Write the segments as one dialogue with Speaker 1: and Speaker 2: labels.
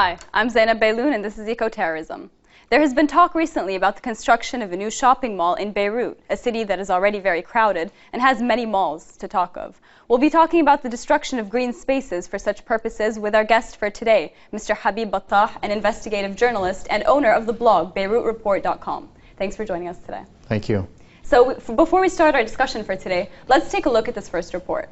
Speaker 1: Hi, I'm Zeinab Bailoun and this is Eco-Terrorism. There has been talk recently about the construction of a new shopping mall in Beirut, a city that is already very crowded and has many malls to talk of. We'll be talking about the destruction of green spaces for such purposes with our guest for today, Mr. Habib, Battah, an investigative journalist and owner of the blog BeirutReport.com. Thanks for joining us today.
Speaker 2: Thank you.
Speaker 1: So before we start our discussion for today, let's take a look at this first report.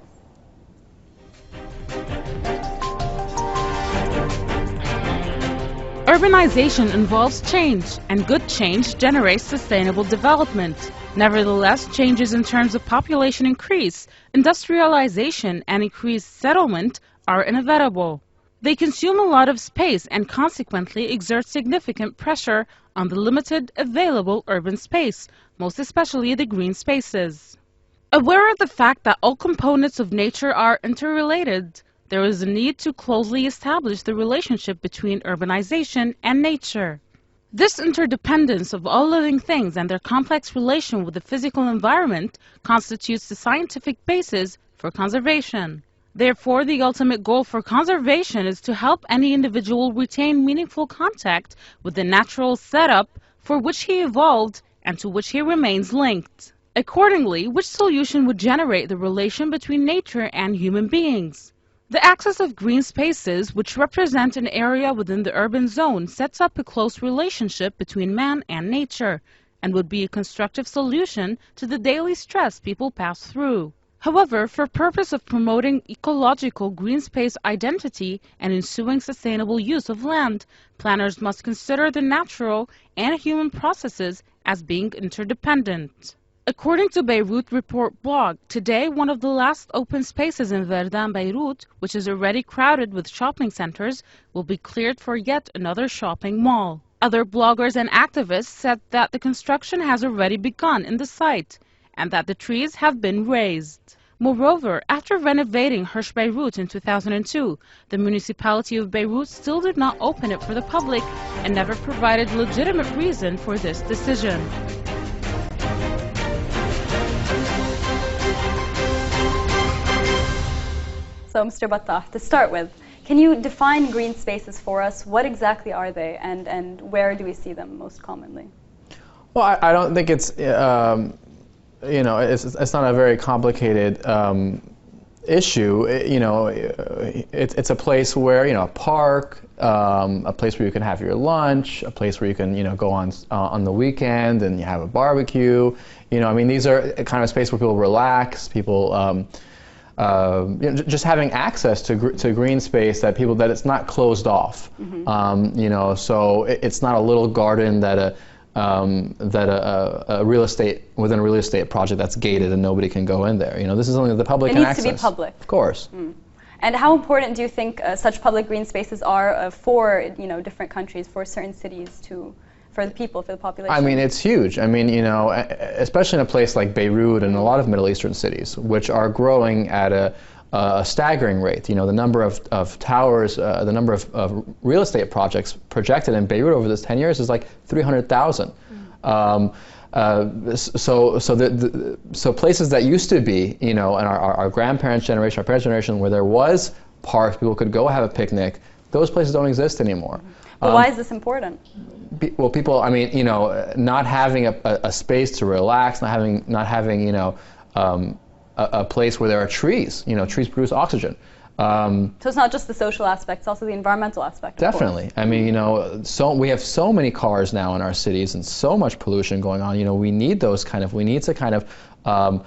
Speaker 3: Urbanization involves change, and good change generates sustainable development. Nevertheless, changes in terms of population increase, industrialization, and increased settlement are inevitable. They consume a lot of space and consequently exert significant pressure on the limited available urban space, most especially the green spaces. Aware of the fact that all components of nature are interrelated, there is a need to closely establish the relationship between urbanization and nature. This interdependence of all living things and their complex relation with the physical environment constitutes the scientific basis for conservation. Therefore, the ultimate goal for conservation is to help any individual retain meaningful contact with the natural setup for which he evolved and to which he remains linked. Accordingly, which solution would generate the relation between nature and human beings? The axis of green spaces, which represent an area within the urban zone, sets up a close relationship between man and nature and would be a constructive solution to the daily stress people pass through. However, for purpose of promoting ecological green space identity and ensuing sustainable use of land, planners must consider the natural and human processes as being interdependent. According to Beirut Report blog, today one of the last open spaces in Verdun, Beirut, which is already crowded with shopping centers, will be cleared for yet another shopping mall. Other bloggers and activists said that the construction has already begun in the site and that the trees have been raised. Moreover, after renovating Hirsch Beirut in 2002, the municipality of Beirut still did not open it for the public and never provided legitimate reason for this decision.
Speaker 1: So, Mr. Battah, to start with, can you define green spaces for us? What exactly are they, and where do we see them most commonly?
Speaker 2: Well, I don't think it's, it's not a very complicated issue. It's a place where, a park, a place where you can have your lunch, a place where you can, go on the weekend and you have a barbecue. These are a kind of space where people relax, people. Just having access to green space that it's not closed off. Mm-hmm. So it's not a little garden that a real estate within a real estate project that's gated and nobody can go in there. This is something that the public can access.
Speaker 1: It needs to be public.
Speaker 2: Of course.
Speaker 1: Mm. And how important do you think such public green spaces are for different countries, for certain cities for the people, for the population?
Speaker 2: It's huge. Especially in a place like Beirut and a lot of Middle Eastern cities, which are growing at a staggering rate. The number of towers, the number of real estate projects projected in Beirut over this 10 years is like 300,000. So places that used to be, in our grandparents' generation, our parents' generation, where there was parks, people could go have a picnic, those places don't exist anymore.
Speaker 1: But why is this important?
Speaker 2: Well, people, not having a space to relax, not having a place where there are trees. Trees produce oxygen.
Speaker 1: So it's not just the social aspect; it's also the environmental aspect.
Speaker 2: Definitely. We have so many cars now in our cities and so much pollution going on. We need we need to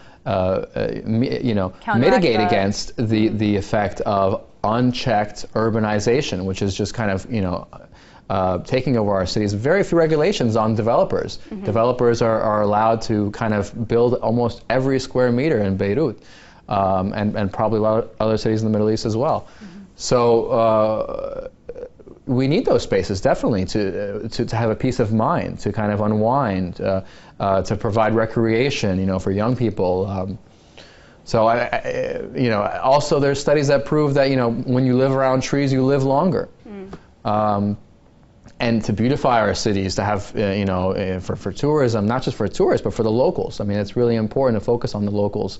Speaker 2: mitigate against the effect of unchecked urbanization, which is just taking over our cities. Very few regulations on developers. Mm-hmm. Developers are allowed to build almost every square meter in Beirut, and probably a lot of other cities in the Middle East as well. Mm-hmm. So we need those spaces definitely to have a peace of mind, to unwind, to provide recreation, for young people. So also there's studies that prove that when you live around trees, you live longer. Mm. And to beautify our cities, to have for tourism, not just for tourists but for the locals. It's really important to focus on the locals,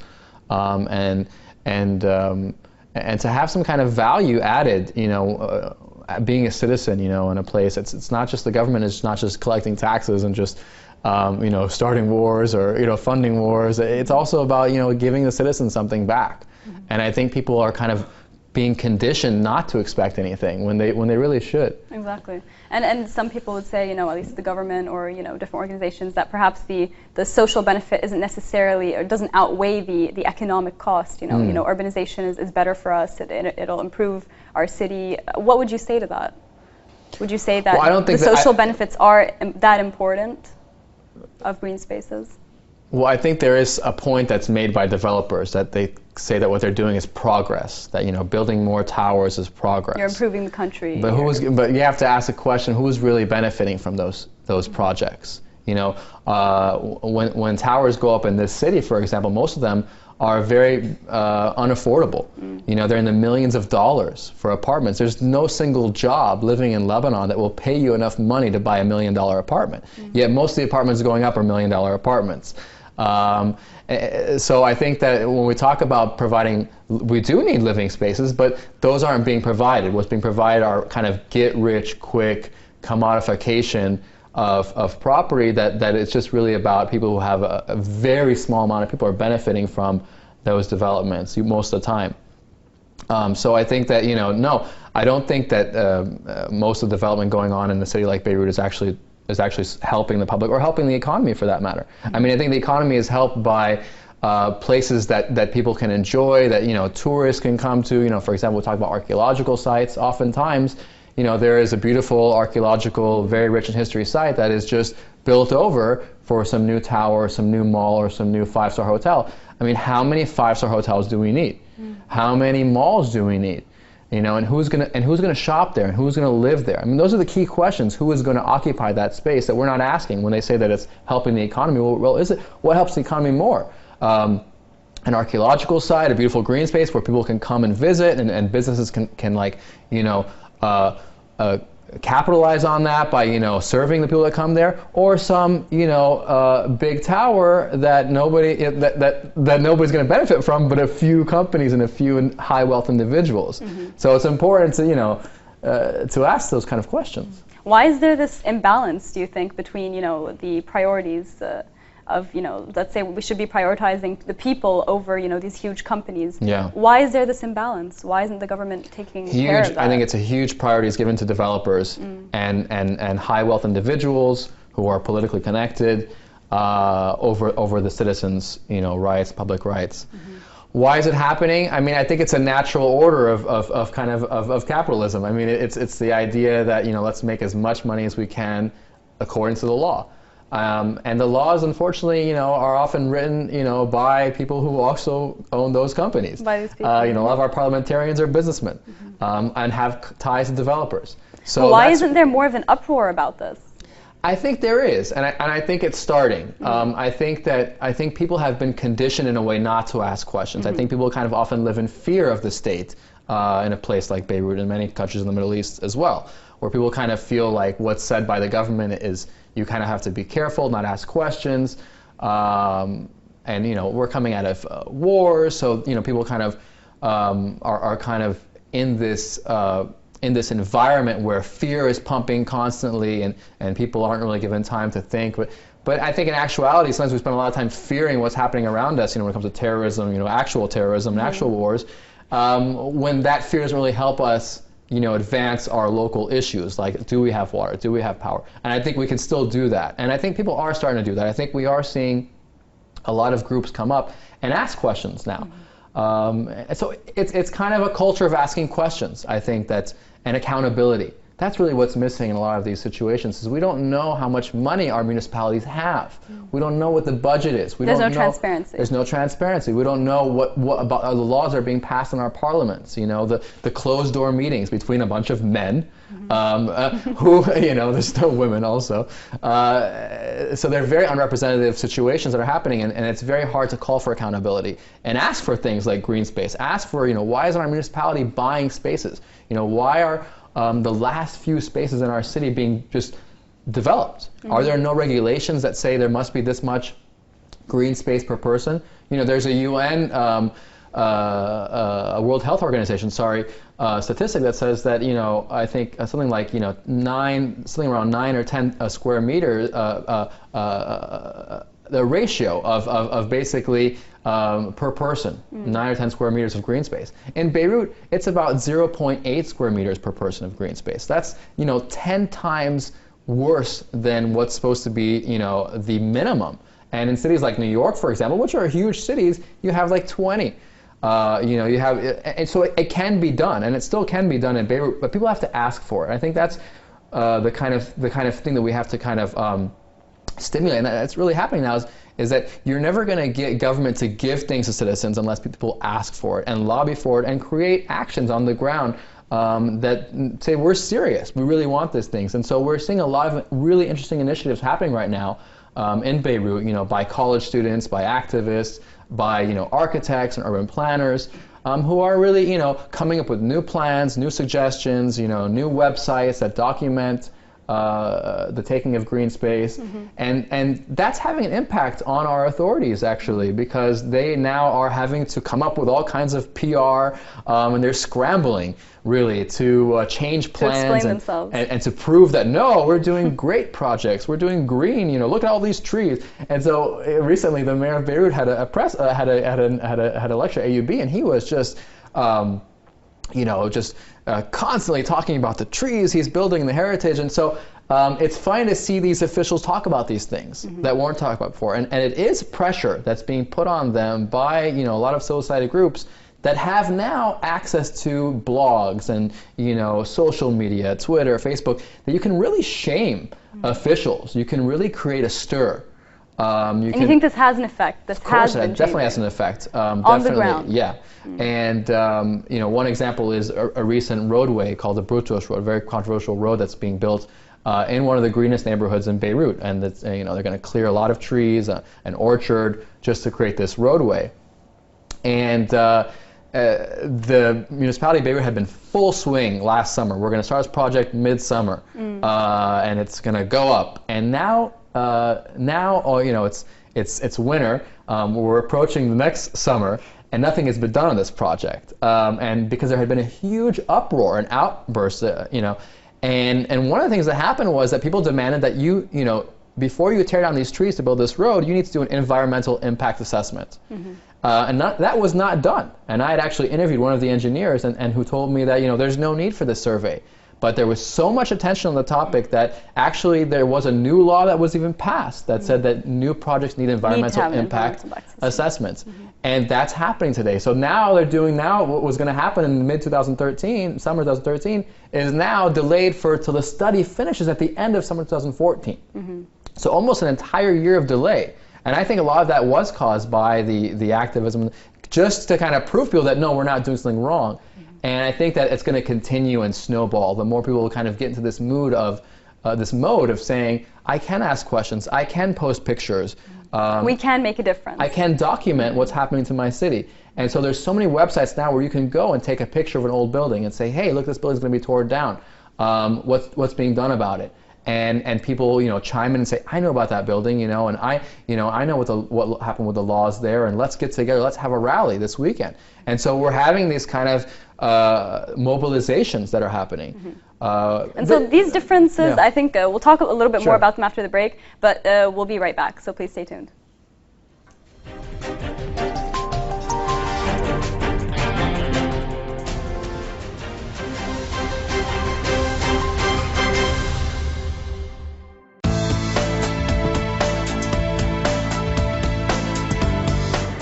Speaker 2: and to have some kind of value added, being a citizen, you know, in a place. It's not just the government is not just collecting taxes and just you know, starting wars or, you know, funding wars. It's also about, you know, giving the citizens something back. And I think people are kind of being conditioned not to expect anything when they really should.
Speaker 1: Exactly. And some people would say, you know, at least the government or, you know, different organizations, that perhaps the social benefit isn't necessarily, or doesn't outweigh the economic cost. You know, urbanization is better for us. It'll improve our city. What would you say to that? Would you say that
Speaker 2: I don't think
Speaker 1: the social benefits are that important of green spaces?
Speaker 2: Well, I think there is a point that's made by developers that they say that what they're doing is progress, that, you know, building more towers is progress.
Speaker 1: You're improving the country.
Speaker 2: But but you have to ask the question, who's really benefiting from those projects? You know, when towers go up in this city, for example, most of them are very unaffordable. You know, they're in the millions of dollars for apartments. There's no single job living in Lebanon that will pay you enough money to buy $1 million apartment. Yet most of the apartments going up are $1 million apartments. So I think that when we talk about providing, we do need living spaces, but those aren't being provided. What's being provided are kind of get-rich-quick commodification of property that it's just really about people who have a very small amount of people are benefiting from those developments most of the time. So I think that, you know, no, I don't think that most of the development going on in a city like Beirut is actually helping the public or helping the economy for that matter. I mean, I think the economy is helped by places that people can enjoy, that, you know, tourists can come to. You know, for example, we talk about archaeological sites. Oftentimes, you know, there is a beautiful archaeological, very rich in history site that is just built over for some new tower, some new mall, or some new 5-star hotel. I mean, how many 5-star hotels do we need? How many malls do we need? You know, and who's gonna shop there, and who's gonna live there? I mean, those are the key questions. Who is gonna occupy that space that we're not asking when they say that it's helping the economy? Well, is it? What helps the economy more? An archaeological site, a beautiful green space where people can come and visit, and businesses can like, you know, capitalize on that by, you know, serving the people that come there, or some, you know, big tower that nobody's going to benefit from, but a few companies and a few high wealth individuals. So it's important to, you know, to ask those kind of questions.
Speaker 1: Why is there this imbalance, do you think, between, you know, the priorities of, you know, let's say we should be prioritizing the people over, you know, these huge companies?
Speaker 2: Yeah.
Speaker 1: Why is there this imbalance? Why isn't the government taking care of that?
Speaker 2: I think it's a huge priority is given to developers and high wealth individuals who are politically connected over the citizens, you know, rights, public rights. Why is it happening? I mean, I think it's a natural order of capitalism. I mean, it's the idea that, you know, let's make as much money as we can according to the law. And the laws, unfortunately, you know, are often written, you know, by people who also own those companies.
Speaker 1: By these people.
Speaker 2: You know, a lot of our parliamentarians are businessmen and have ties to developers. So
Speaker 1: well, why isn't there more of an uproar about this?
Speaker 2: I think there is, and I think it's starting. I think people have been conditioned in a way not to ask questions. I think people kind of often live in fear of the state in a place like Beirut and many countries in the Middle East as well, where people kind of feel like what's said by the government is you kind of have to be careful, not ask questions, and, you know, we're coming out of wars, so, you know, people kind of are kind of in this environment where fear is pumping constantly, and people aren't really given time to think. But I think in actuality, sometimes we spend a lot of time fearing what's happening around us, you know, when it comes to terrorism, you know, actual terrorism and actual wars, when that fear doesn't really help us, you know, advance our local issues, like, do we have water, do we have power? And I think we can still do that. And I think people are starting to do that. I think we are seeing a lot of groups come up and ask questions now. So it's kind of a culture of asking questions, I think, and accountability. That's really what's missing in a lot of these situations, is we don't know how much money our municipalities have. We don't know what the budget is.
Speaker 1: There's no transparency.
Speaker 2: There's no transparency. We don't know what about the laws that are being passed in our parliaments. You know, the closed door meetings between a bunch of men, who, you know, there's still women also. So they're very unrepresentative situations that are happening, and it's very hard to call for accountability and ask for things like green space. Ask for, you know, why isn't our municipality buying spaces? You know, why are the last few spaces in our city being just developed? Are there no regulations that say there must be this much green space per person? You know, there's a UN a World Health Organization, statistic that says that, you know, I think something like, you know, something around 9 or 10 square meters, the ratio of basically per person, 9 or 10 square meters of green space. In Beirut, it's about 0.8 square meters per person of green space. That's, you know, 10 times worse than what's supposed to be, you know, the minimum. And in cities like New York, for example, which are huge cities, you have like 20. You know, you have, and so it can be done, and it still can be done in Beirut, but people have to ask for it. I think that's the kind of thing that we have to kind of stimulate, and that's really happening now, is that you're never going to get government to give things to citizens unless people ask for it and lobby for it and create actions on the ground that say we're serious, we really want these things. And so we're seeing a lot of really interesting initiatives happening right now in Beirut, you know, by college students, by activists, by, you know, architects and urban planners, who are really, you know, coming up with new plans, new suggestions, you know, new websites that document the taking of green space, and that's having an impact on our authorities, actually, because they now are having to come up with all kinds of PR, and they're scrambling really to change plans and to prove that no, we're doing great projects, we're doing green, you know, look at all these trees. And so recently, the mayor of Beirut had a lecture at AUB, and he was just you know, just constantly talking about the trees he's building, the heritage. And so it's fine to see these officials talk about these things that weren't talked about before. And it is pressure that's being put on them by, you know, a lot of civil society groups that have now access to blogs and, you know, social media, Twitter, Facebook, that you can really shame officials. You can really create a stir.
Speaker 1: And you think this has an effect? This
Speaker 2: of course,
Speaker 1: it
Speaker 2: definitely has an effect.
Speaker 1: On the ground.
Speaker 2: Yeah. And you know, one example is a recent roadway called the Brutus Road, a very controversial road that's being built in one of the greenest neighborhoods in Beirut. And that's, you know, they're going to clear a lot of trees, an orchard, just to create this roadway. And the municipality of Beirut had been full swing last summer. We're going to start this project midsummer, and it's going to go up. And now, you know, it's winter. We're approaching the next summer, and nothing has been done on this project. And because there had been a huge uproar, an outburst, you know, and one of the things that happened was that people demanded that you know, before you tear down these trees to build this road, you need to do an environmental impact assessment. And that was not done. And I had actually interviewed one of the engineers and who told me that, you know, there's no need for this survey. But there was so much attention on the topic that actually there was a new law that was even passed that said that new projects need environmental impact assessments. And that's happening today. So now they're doing what was going to happen in mid-2013, summer 2013, is now delayed till the study finishes at the end of summer 2014. So almost an entire year of delay. And I think a lot of that was caused by the activism, just to kind of prove people that, no, we're not doing something wrong. And I think that it's going to continue and snowball. The more people will kind of get into this mood of mode of saying, I can ask questions, I can post pictures.
Speaker 1: We can make a difference.
Speaker 2: I can document what's happening to my city. And so there's so many websites now where you can go and take a picture of an old building and say, hey, look, this building's going to be torn down. What's being done about it? And people, you know, chime in and say, I know about that building, you know, and I know what happened with the laws there, and let's get together, let's have a rally this weekend. And so we're having these kind of mobilizations that are happening.
Speaker 1: And so these differences, I think we'll talk a little bit more about them after the break, but we'll be right back, so please stay tuned.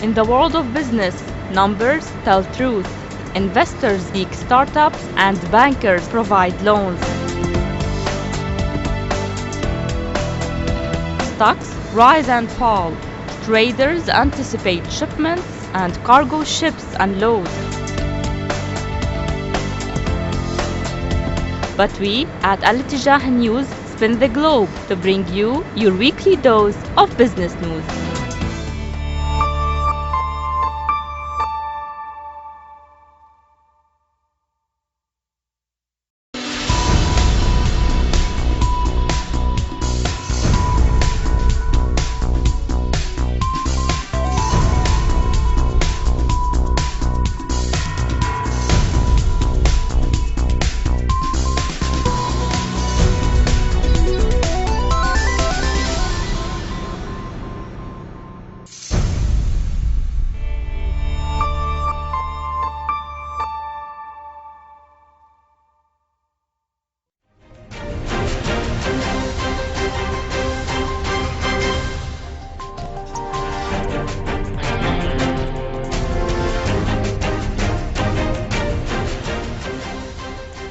Speaker 4: In the world of business, numbers tell truth. Investors seek startups and bankers provide loans. Stocks rise and fall. Traders anticipate shipments and cargo ships unload. But we at Etejah News spin the globe to bring you your weekly dose of business news.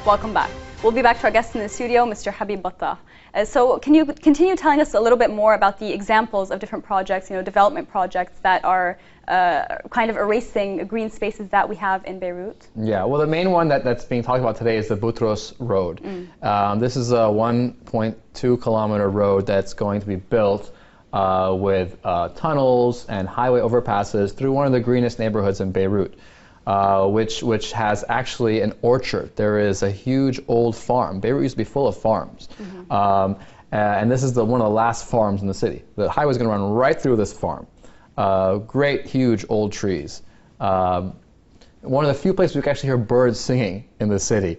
Speaker 1: Welcome back. We'll be back to our guest in the studio, Mr. Habib Battah. So can you continue telling us a little bit more about the examples of different projects, development projects that are kind of erasing green spaces that we have in Beirut?
Speaker 2: Yeah, well, the main one that's being talked about today is the Boutros Road. This is a 1.2 kilometer road that's going to be built with tunnels and highway overpasses through one of the greenest neighborhoods in Beirut. Which has actually an orchard. There is a huge old farm. Beirut used to be full of farms. And this is one of the last farms in the city. The highway is going to run right through this farm. Great, huge old trees. One of the few places we can actually hear birds singing in the city.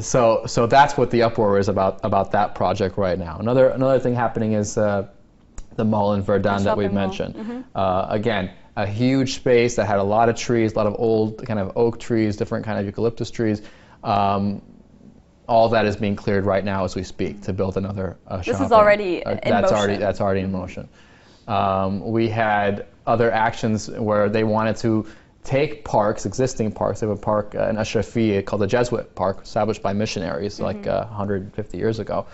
Speaker 2: So that's what the uproar is about that project right now. Another thing happening is the mall in Verdun that we mentioned. Again, a huge space that had a lot of trees, a lot of old kind of oak trees, different kind of eucalyptus trees. All that is being cleared right now as we speak to build another shopping.
Speaker 1: This is already in motion.
Speaker 2: That's already in motion. We had other actions where they wanted to take parks, existing parks. They have a park in Ashrafieh called the Jesuit Park, established by missionaries like 150 years ago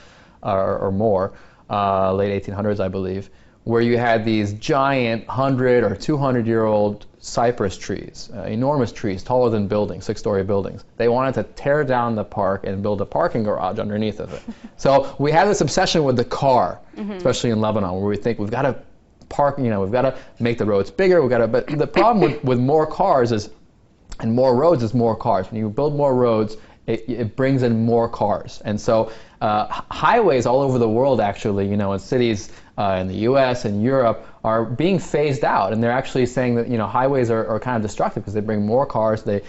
Speaker 2: or more, late 1800s, I believe, where you had these giant 100 or 200-year-old cypress trees, enormous trees, taller than buildings, 6-story buildings. They wanted to tear down the park and build a parking garage underneath of it. So we have this obsession with the car, especially in Lebanon, where we think we've got to park, we've got to make the roads bigger, but the problem with more cars and more roads is more cars. When you build more roads, it brings in more cars. And so highways all over the world, actually, in cities in the US and Europe are being phased out. And they're actually saying that, highways are kind of destructive because they bring more cars, they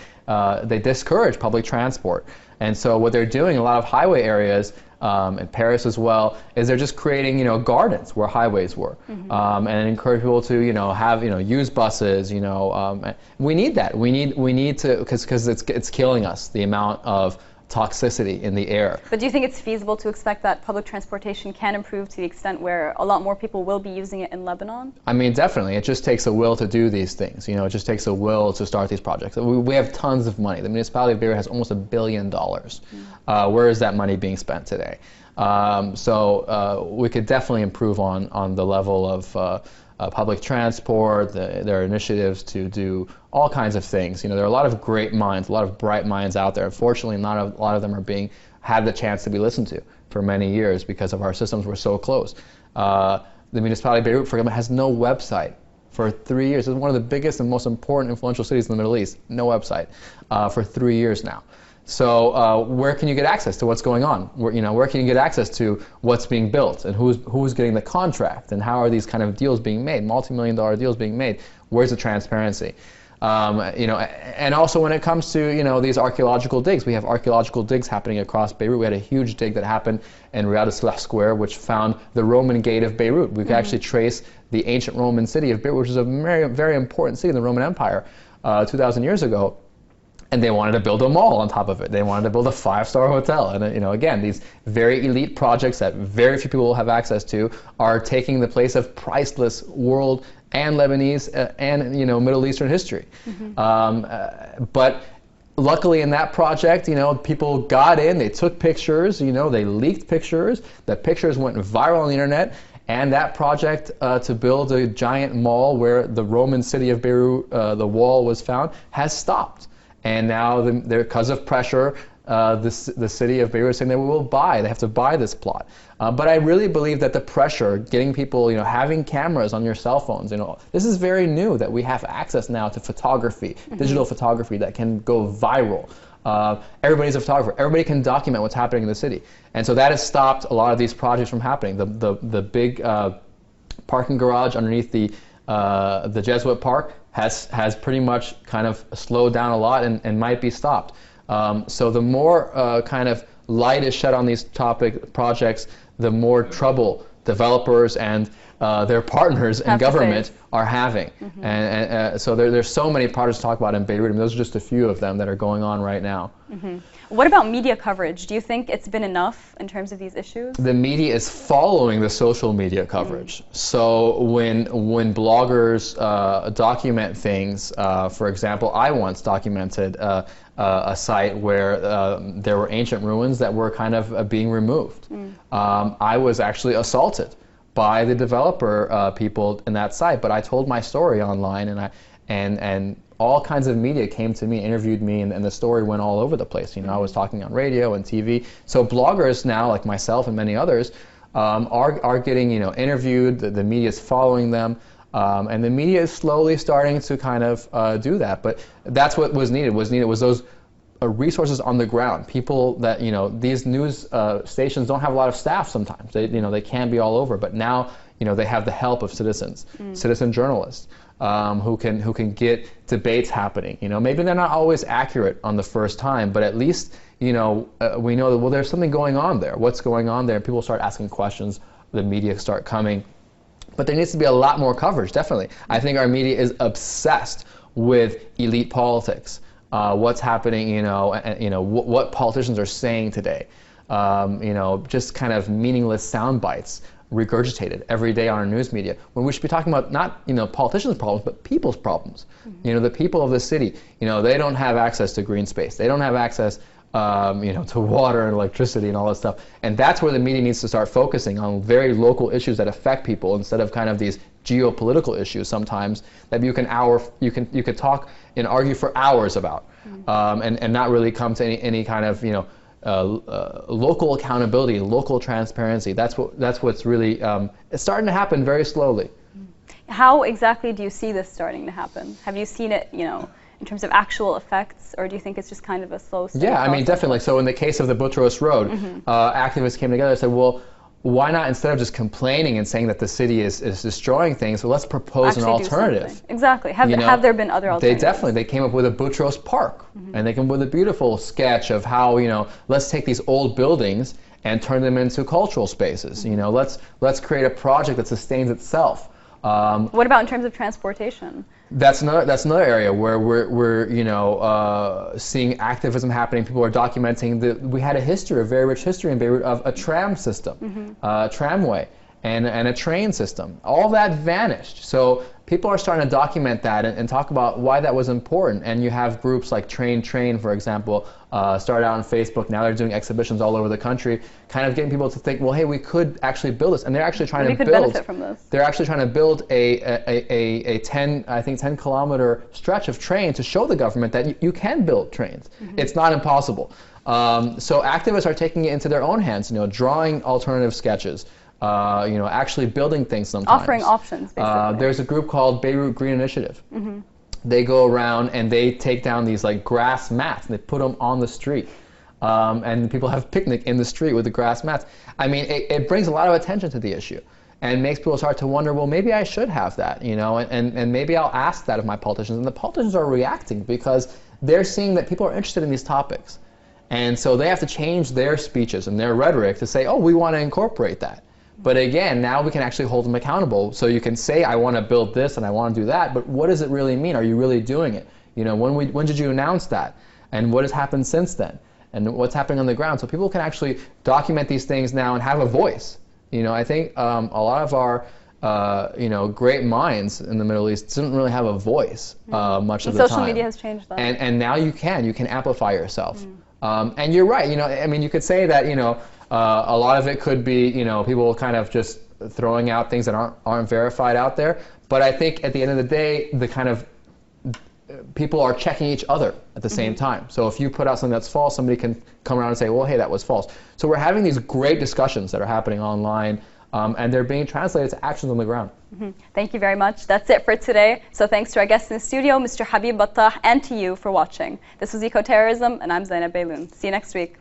Speaker 2: discourage public transport. And so what they're doing in a lot of highway areas, in Paris as well, is they're just creating, gardens where highways were, and encourage people to, have, use buses. We need that. We need to, because it's killing us, the amount of toxicity in the air.
Speaker 1: But do you think it's feasible to expect that public transportation can improve to the extent where a lot more people will be using it in Lebanon? I
Speaker 2: mean, definitely. It just takes a will to do these things. It just takes a will to start these projects. We have tons of money. The municipality of Beirut has almost $1 billion. Where is that money being spent today? So we could definitely improve on the level of public transport, their initiatives to do all kinds of things. There are a lot of great minds, a lot of bright minds out there. Unfortunately, not a lot of them are had the chance to be listened to for many years because of our systems were so close. The municipality of Beirut, for example, has no website for 3 years. It's one of the biggest and most important influential cities in the Middle East. No website for 3 years now. So where can you get access to what's going on? Where can you get access to what's being built and who's getting the contract and how are these kind of deals being made, multi-million-dollar deals being made? Where's the transparency? And also when it comes to these archaeological digs, we have archaeological digs happening across Beirut. We had a huge dig that happened in Riyad al-Salah Square, which found the Roman gate of Beirut. We could actually trace the ancient Roman city of Beirut, which is a very, very important city in the Roman Empire 2,000 years ago. And they wanted to build a mall on top of it. They wanted to build a 5-star hotel. And again, these very elite projects that very few people will have access to are taking the place of priceless world and Lebanese and Middle Eastern history. But luckily in that project, people got in, they took pictures, they leaked pictures. The pictures went viral on the internet. And that project to build a giant mall where the Roman city of Beirut, the wall was found, has stopped. And now, because of pressure, the city of Beirut is saying they have to buy this plot. But I really believe that the pressure, getting people, having cameras on your cell phones, this is very new that we have access now to photography, digital photography that can go viral. Everybody's a photographer. Everybody can document what's happening in the city. And so that has stopped a lot of these projects from happening. The big parking garage underneath the Jesuit Park has pretty much kind of slowed down a lot and might be stopped. So the more kind of light is shed on these projects, the more trouble developers and their partners in government are having.
Speaker 1: Mm-hmm.
Speaker 2: And so there's so many projects to talk about in Beirut, and those are just a few of them that are going on right now.
Speaker 1: Mm-hmm. What about media coverage? Do you think it's been enough in terms of these issues?
Speaker 2: The media is following the social media coverage. So when bloggers document things, for example, I once documented a site where there were ancient ruins that were kind of being removed. I was actually assaulted by the developer people in that site, but I told my story online, and all kinds of media came to me, interviewed me, and the story went all over the place. You know, I was talking on radio and TV. So bloggers now, like myself and many others, are getting, you know, interviewed. The media is following them, and the media is slowly starting to kind of do that. But that's what was needed. Was those resources on the ground. People that, you know, these news stations don't have a lot of staff sometimes. They can't be all over. But now, you know, they have the help of citizens, citizen journalists. Who can get debates happening. You know, maybe they're not always accurate on the first time, but at least, you know, we know that, well, there's something going on there. What's going on there? People start asking questions. The media start coming. But there needs to be a lot more coverage, definitely. I think our media is obsessed with elite politics. What's happening, you know, what politicians are saying today. You know, just kind of meaningless sound bites regurgitated every day on our news media, when we should be talking about not, you know, politicians' problems, but people's problems. You know, the people of the city, you know, they don't have access to green space. They don't have access, you know, to water and electricity and all that stuff. And that's where the media needs to start focusing on very local issues that affect people, instead of kind of these geopolitical issues sometimes that you could talk and argue for hours about, and not really come to any kind of, you know, local accountability, local transparency. That's what's really it's starting to happen very slowly.
Speaker 1: How exactly do you see this starting to happen? Have you seen it, you know, in terms of actual effects, or do you think it's just kind of a slow steady process?
Speaker 2: I mean, definitely. So in the case of the Boutros Road, activists came together and said, well, why not, instead of just complaining and saying that the city is destroying things, well, let's propose an alternative.
Speaker 1: Exactly. Have there been other alternatives?
Speaker 2: They came up with a Boutros Park, and they came up with a beautiful sketch of how, you know, let's take these old buildings and turn them into cultural spaces. You know, let's create a project that sustains itself.
Speaker 1: What about in terms of transportation?
Speaker 2: That's another area where we're you know, seeing activism happening. People are documenting we had a very rich history in Beirut of a tram system, tramway, and a train system. All that vanished. So people are starting to document that and talk about why that was important. And you have groups like Train, for example, started out on Facebook. Now they're doing exhibitions all over the country, kind of getting people to think, well, hey, we could actually build this. And they're actually trying to build.
Speaker 1: Benefit from this.
Speaker 2: They're actually trying to build a 10-kilometer stretch of train to show the government that you can build trains. It's not impossible. So activists are taking it into their own hands. You know, drawing alternative sketches. You know, actually building things sometimes.
Speaker 1: Offering options, basically.
Speaker 2: There's a group called Beirut Green Initiative. They go around and they take down these like grass mats and they put them on the street. And people have picnic in the street with the grass mats. I mean, it brings a lot of attention to the issue and makes people start to wonder, well, maybe I should have that, you know, and maybe I'll ask that of my politicians. And the politicians are reacting because they're seeing that people are interested in these topics. And so they have to change their speeches and their rhetoric to say, oh, we want to incorporate that. But again, now we can actually hold them accountable. So you can say, I want to build this and I want to do that, but what does it really mean? Are you really doing it? You know, when did you announce that? And what has happened since then? And what's happening on the ground? So people can actually document these things now and have a voice. You know, I think a lot of our you know, great minds in the Middle East didn't really have a voice much of the time.
Speaker 1: Social media has changed that.
Speaker 2: And now you can amplify yourself. And you're right, you know, I mean, you could say that, you know, a lot of it could be, you know, people kind of just throwing out things that aren't verified out there. But I think at the end of the day, the kind of people are checking each other at the same time. So if you put out something that's false, somebody can come around and say, well, hey, that was false. So we're having these great discussions that are happening online, and they're being translated to actions on the ground.
Speaker 1: Thank you very much. That's it for today. So thanks to our guests in the studio, Mr. Habib, Battah, and to you for watching. This was Eco-Terrorism, and I'm Zeinab Bailoun. See you next week.